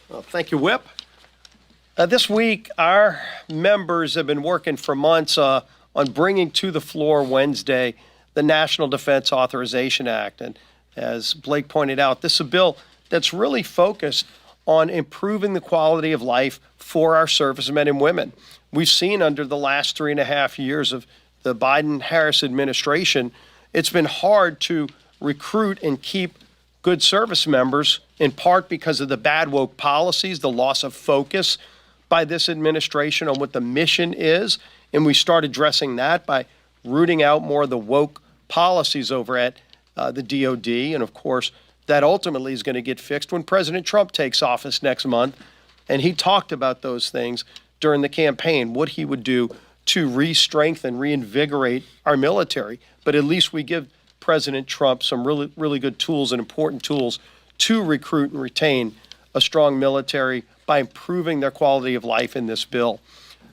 Well, thank you, Whip. This week, our members have been working for months on bringing to the floor Wednesday the National Defense Authorization Act. And as Blake pointed out, this is a bill that's really focused on improving the quality of life for our servicemen and women. We've seen under the last 3.5 years of the Biden-Harris administration, it's been hard to recruit and keep good service members, in part because of the bad woke policies, the loss of focus by this administration on what the mission is. And we start addressing that by rooting out more of the woke policies over at the DOD. And of course, that ultimately is going to get fixed when President Trump takes office next month. And he talked about those things during the campaign, what he would do to re-strengthen, reinvigorate our military. But at least we give President Trump some really good tools and important tools to recruit and retain a strong military by improving their quality of life in this bill.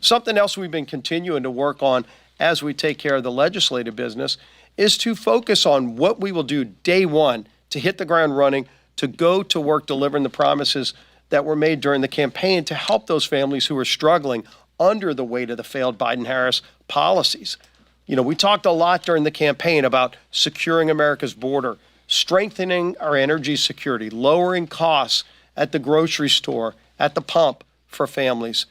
Something else we've been continuing to work on as we take care of the legislative business is to focus on what we will do day one to hit the ground running, to go to work delivering the promises that were made during the campaign to help those families who are struggling under the weight of the failed Biden-Harris policies. You know, we talked a lot during the campaign about securing America's border, strengthening our energy security, lowering costs at the grocery store, at the pump for families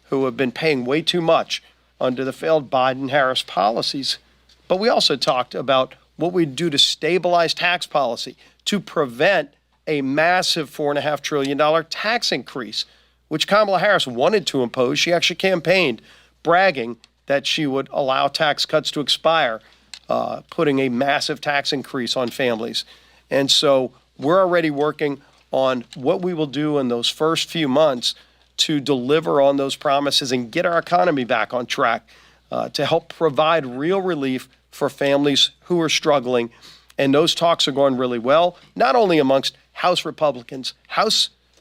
who have been paying way too much under the failed Biden-Harris policies. But we also talked about what we'd do to stabilize tax policy, to prevent a massive $4.5 trillion tax increase, which Kamala Harris wanted to impose. She actually campaigned, bragging that she would allow tax cuts to expire, putting a massive tax increase on families. And so we're already working on what we will do in those first few months to deliver on those promises and get our economy back on track, to help provide real relief for families who are struggling. And those talks are going really well, not only amongst House Republicans,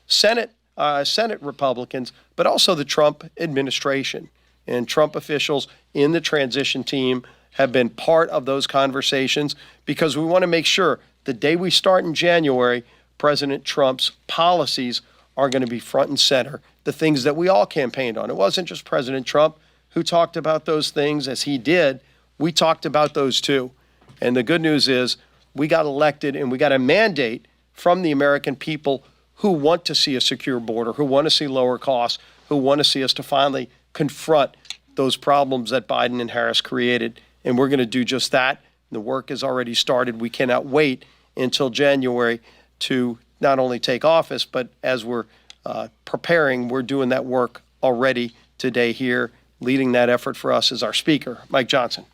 Senate Republicans, but also the Trump administration. And Trump officials in the transition team have been part of those conversations because we want to make sure the day we start in January, President Trump's policies are going to be front and center, the things that we all campaigned on. It wasn't just President Trump who talked about those things as he did. We talked about those too. And the good news is we got elected and we got a mandate from the American people who want to see a secure border, who want to see lower costs, who want to see us to finally confront those problems that Biden and Harris created. And we're going to do just that. The work has already started. We cannot wait until January to not only take office, but as we're preparing, we're doing that work already today here. Leading that effort for us is our speaker, Mike Johnson.